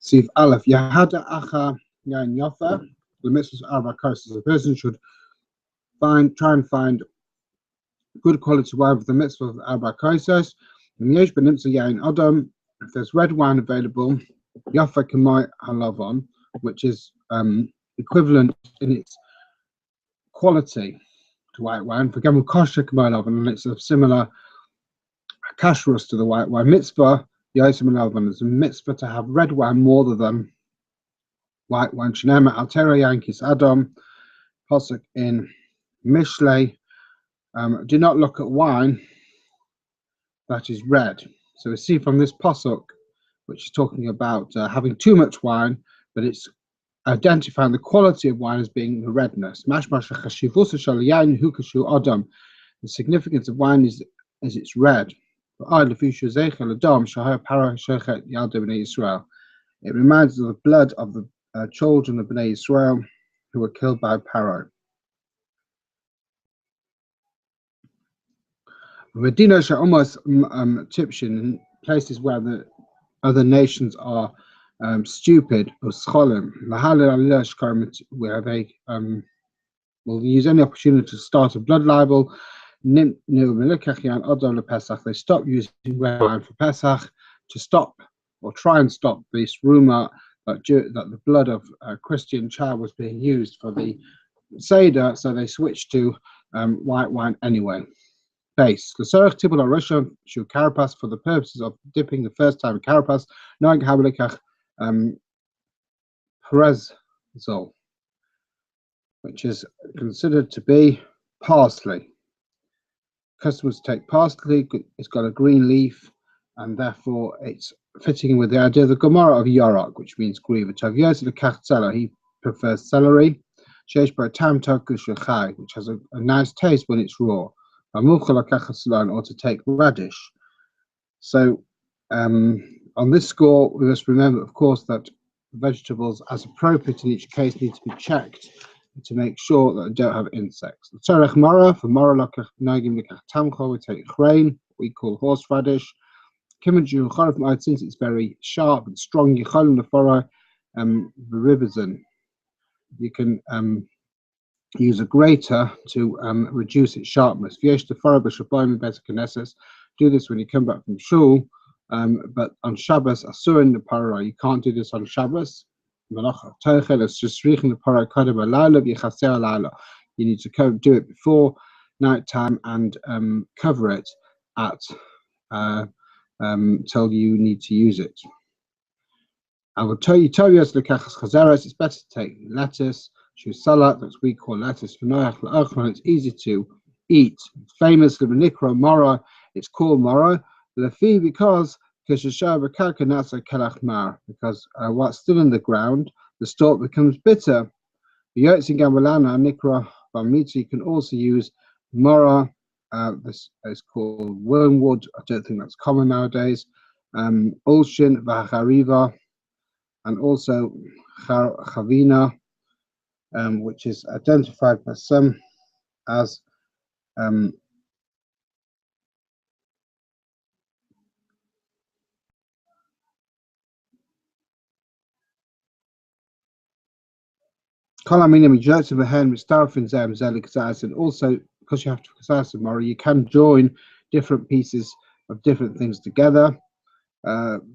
Sif Aleph Yahada Acha Yan Yafa. The mitzvahs of Arba Kosos. A person should try and find good quality wine for the mitzvah of Arba Kosos. And Yesh Benimsa Yain Adam. If there's red wine available, Yafa Kamai Halavon, which is equivalent in its quality to white wine. For example, Kosher Kamai Halavon, and it's a similar kashrus to the white wine. Mitzvah Yosim Halavon is a mitzvah to have red wine more than white wine. Shnema Altera Yankis Adam Posuk in Mishlei. Do not look at wine that is red. So we see from this Posuk, which is talking about having too much wine, but it's identifying the quality of wine as being the redness. The significance of wine is it's red. It reminds of the blood of the children of Bnei Israel who were killed by Paro. Medina almost Tipshin, in places where the other nations are stupid, or scholim, where they will use any opportunity to start a blood libel. They stop using red wine for Pesach to stop or try and stop this rumor that the blood of a Christian child was being used for the Seder, so they switched to white wine anyway. Base. For the purposes of dipping the first time in carapace, knowing how Perezol, which is considered to be parsley. Customers take parsley, it's got a green leaf, and therefore it's fitting with the idea of the Gemara of Yarok, which means grieve. He prefers celery, which has a nice taste when it's raw. Or to take radish. So on this score, we must remember, of course, that vegetables, as appropriate in each case, need to be checked to make sure that they don't have insects. For mara, we take chrein, we call horseradish. Since it's very sharp and strong, you can use a grater to reduce its sharpness. Do this when you come back from shul, but on Shabbos, asur in the parah, you can't do this on Shabbos. You need to do it before night time and cover it at till you need to use it. I will tell you it's better to take lettuce. Salat, that we call lettuce, it's easy to eat. Famously, Nikra Mara, it's called Mara. Because what's still in the ground, the stalk becomes bitter. You can also use Mara. This is called wormwood. I don't think that's common nowadays. Ulshin, Vahariva, and also Chavina. Which is identified by some as and also because you have to tomorrow, you can join different pieces of different things together.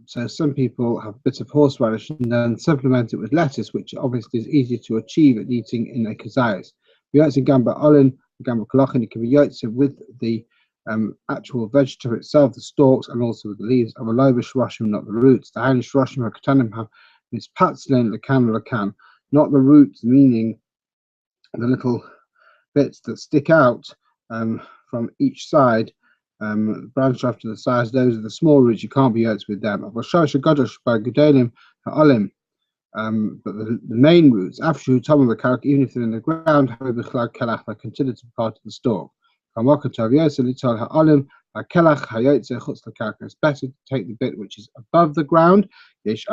So some people have bits of horseradish and then supplement it with lettuce, which obviously is easy to achieve at eating in a kazayas. Yotze gamba olin, gamba kalachin, it can be yotze with the actual vegetable itself, the stalks, and also with the leaves. Of a lobish rashim, not the roots. The Hainish rashim hakatanim have it's patzlin lakan, not the roots, meaning the little bits that stick out from each side. Branch off to the sides, those are the small roots, you can't be yoked with them. But the main roots, even if they're in the ground, are considered to be part of the stalk. It's better to take the bit which is above the ground. Because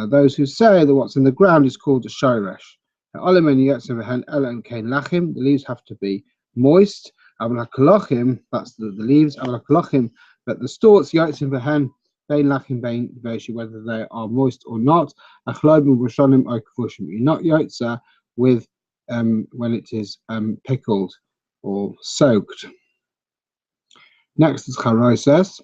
those who say that what's in the ground is called a shoresh. The leaves have to be moist. Aval HaKolochim, that's the leaves. Aval HaKolochim, but the stalks, Yotzim Vehen, Bein Lachim Bein Veshi, whether they are moist or not. Achlobim V'shonim Oikavushim. You're not Yotza with when it is pickled or soaked. Next is Charoses.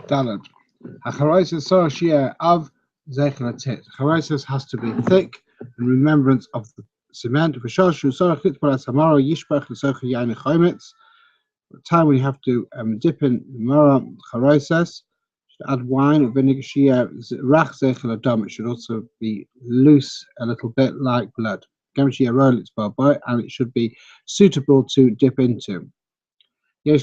Dalad. Charosis Sorashia of Zechelatit. Charosis has to be thick in remembrance of the cement. For Shoshu Sorachit Samara Yishbach Socha Yain Chometz. The time when you have to dip in the Mara Charosis, add wine or vinegar. Rach Zecheladam. It should also be loose, a little bit like blood. Gamshia roll its barboy, and it should be suitable to dip into. The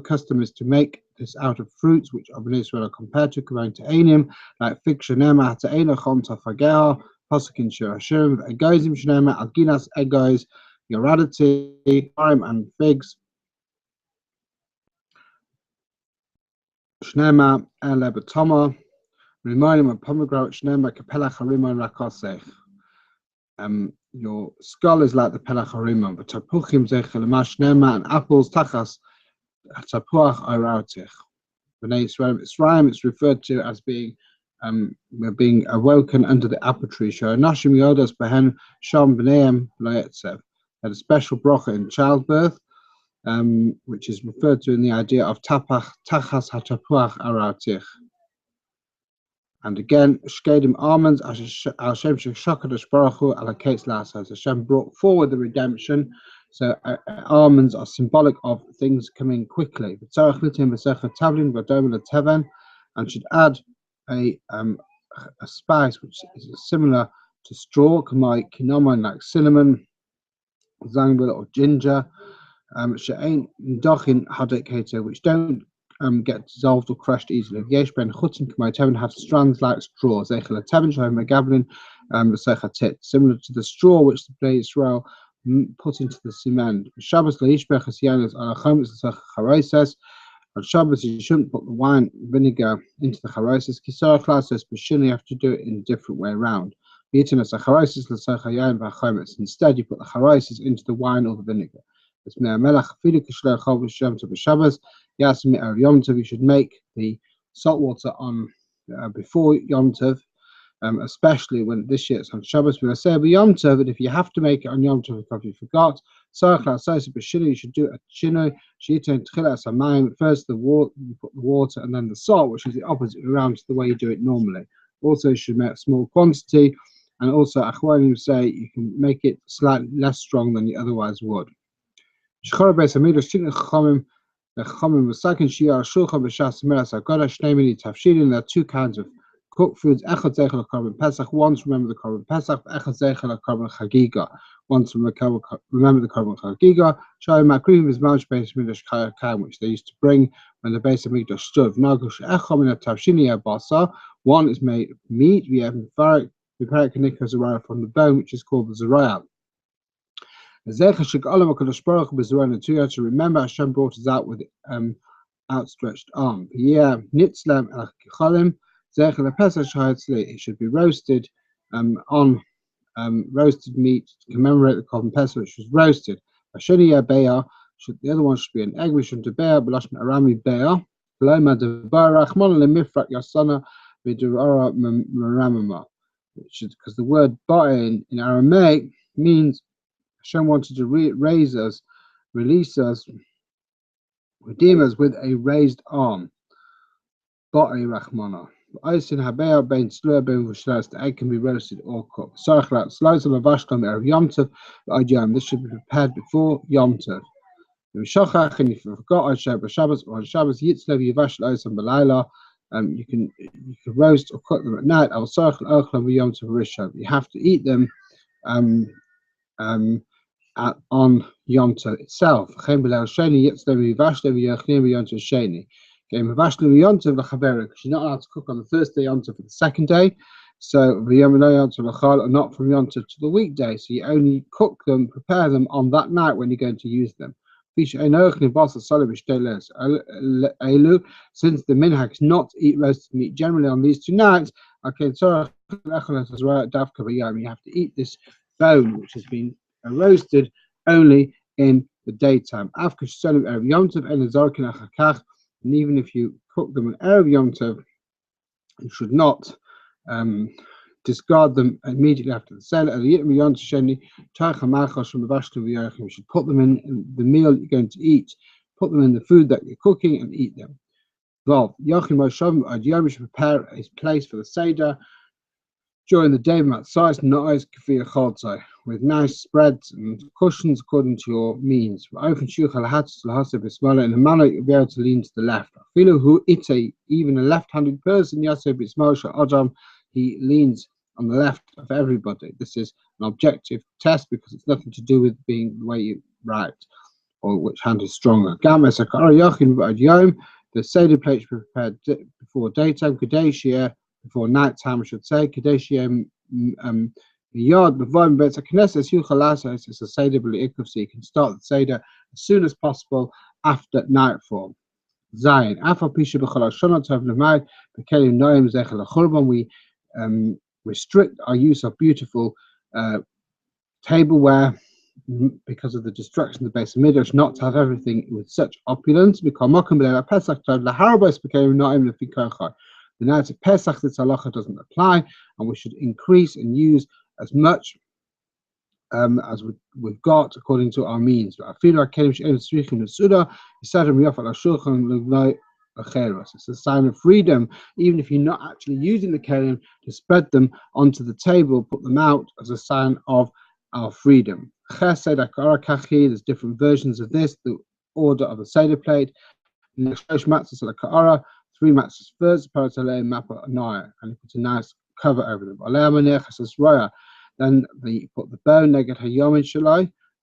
custom is to make this out of fruits which of Israel are compared to Kovan to Ainim, like fig shenema to Einachon Tafageha, Posakin Shirashim, Egozim Shenema, Alginas Egoz, Yoradati, Lime and figs, Shnema, Elebatoma, Remind him of pomegranate Shnema, Kapelach Harimon Rakosech. Your skull is like the Pelach Harimon, but Tapuchim Zechel Mashnema and apples Tachas Tapuach Arautich. B'nai Israel, it's referred to as being awoken under the apple tree. Nashim Yodas Behen Sham B'neim Loyetzev. Had a special bracha in childbirth, which is referred to in the idea of Tapach Tachas Hatapuach Arautich. And again, Shkedim almonds, Hashem Shekshakadosh Baruch Hu allocates lassos. Hashem brought forward the redemption, so almonds are symbolic of things coming quickly. And should add a spice which is similar to straw, like cinnamon, zangbil or ginger, which don't get dissolved or crushed easily. Yesh ben chutin k'mayteven have strands like straw. Zeichel teven shohem megavlin v'seichatit, similar to the straw which the Bnei Israel put into the Siman. Shabbos leishbech hasiyanos alachomis l'seichacharoses. On Shabbos you shouldn't put the wine vinegar into the charoses. Kitzur classes, but you have to do it in a different way around. Instead, you put the charoses into the wine or the vinegar. It's Melech Fidik Shlochov Yom Tov Shabbos. Yasmi Erev Yom Tov. You should make the salt water on before Yom Tov. Especially when this year it's on Shabbos. We say about Yom Tov, and if you have to make it on Yom Tov because you forgot, you should do a chino. First the water, you put the water, and then the salt, which is the opposite around to the way you do it normally. Also, you should make a small quantity, and also Achronim say you can make it slightly less strong than you otherwise would. There are two kinds of cooked foods. Echad zeichel korban Pesach. One to remember the korban Pesach. Echad zeichel korban chagiga. One to remember the korban chagiga. Shai makrim is managed Beis Mikdash kayam, which they used to bring when the Beis Mikdash stood. Nagush echad min tavshini basa. One is made of meat. We have miparik kanika zeraya from the bone, which is called the zeraya. To remember, Hashem brought us out with outstretched arm. It should be roasted on roasted meat to commemorate the korban Pesach, which was roasted. The other one should be an egg. We should bear b'lashon arami bear. Because the word ba'in in Aramaic means Hashem wanted to raise us, release us, redeem us with a raised arm. Ba'i Rachmana. The egg can be roasted or cooked. This should be prepared before Yom Tov. And if you forgot on Shabbos, you can roast or cook them at night. You have to eat them on Yom Tov itself. Because you're not allowed to cook on the first day Yom Tov for the second day. So not from Yom Tov to the weekday. So you only cook them, prepare them on that night when you're going to use them. Since the minhag is not to eat roasted meat generally on these 2 nights, you have to eat this bone which has been roasted only in the daytime. And even if you cook them on Erev Yom Tov, you should not discard them immediately after the seder. You should put them in the meal you're going to eat, put them in the food that you're cooking, and eat them. You should prepare a place for the seder during the day with nice spreads and cushions according to your means. In a manner you'll be able to lean to the left. Even a left-handed person, he leans on the left of everybody. This is an objective test because it's nothing to do with being the way you write or which hand is stronger. The Seder plate should be prepared before daytime, Kadeshia, before nighttime, I should say. Kadeshia Yard, it's a Knesset, it's a Seder B'li'ikuf, so you can start the Seder as soon as possible after nightfall. Zion. We restrict our use of beautiful tableware because of the destruction of the Beis Mikdash, not to have everything with such opulence. The night of Pesach, this halacha doesn't apply, and we should increase and use as much as we've got according to our means. It's a sign of freedom, even if you're not actually using the kelim, to spread them onto the table, put them out as a sign of our freedom. There's different versions of this, the order of the Seder plate. 3 matzahs first, and you put a nice cover over them. Then you put the bone,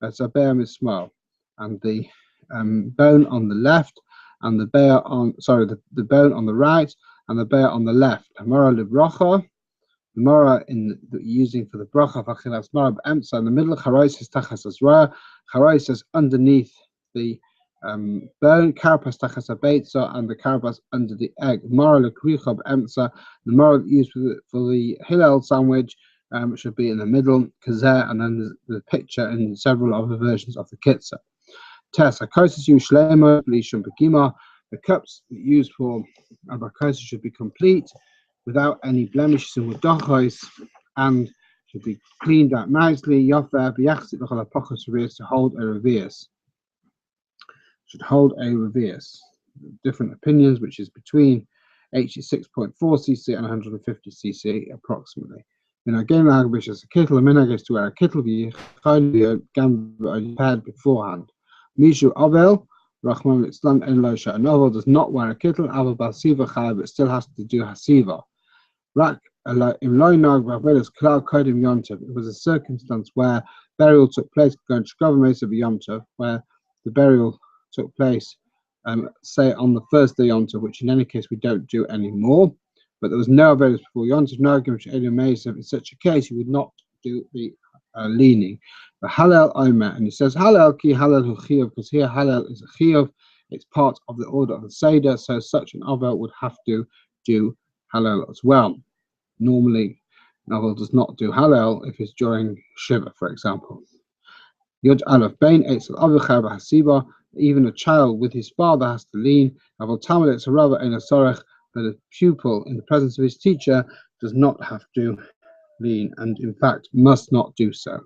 that's a bear mismal, and the bone on the left, and the bear on the bone on the right, and the bear on the left. Hamara libracha, the mara using for the bracha v'achilas mara b'emtza in the middle. Charois is tachas azraya. Charois is underneath the bone. Karpas tachas abeitza, and the karpas under the egg. Mara lekricha b'emtza. The mara used for the hillel sandwich should be in the middle. Kazer, and then the picture in several other versions of the Kitzur. Test Akosis use Shlema, Lishum Begima. The cups that used for Abakosis should be complete without any blemishes and Wudachos, and should be cleaned out nicely. Yofer Biachsit Lachalapachos Revius to hold a revius. Should hold a revius. Different opinions, which is between 86.4 cc and 150 cc approximately. In our game language, as a kittle, a minhag is to wear a kittle prepared beforehand. Mishu Avel, Rahman Islam and Losha. An Avel does not wear a kittle, Avel Basiva Chai, but still has to do Hasiva. Rak im Loinag Vavelis Klal Kodim Yontav. It was a circumstance where burial took place going to Government of Yontav, where the burial took place, say on the first day Yontav, which in any case we don't do anymore. But there was no Avelis before Yontav, no argument in such a case you would not do the leaning. But Halal Omer, and he says Halal ki Halal hu chiyuv, because here Halal is a chiyuv, it's part of the order of the Seder, so such an Avel would have to do Halal as well. Normally, an Avel does not do Halal if it's during Shiva, for example. Yod Aleph Bain Eitzel Avichar Hasiba. Even a child with his father has to lean. Aval Talmud it's a Rava in a Sorech, but a pupil in the presence of his teacher does not have to lean, and in fact must not do so.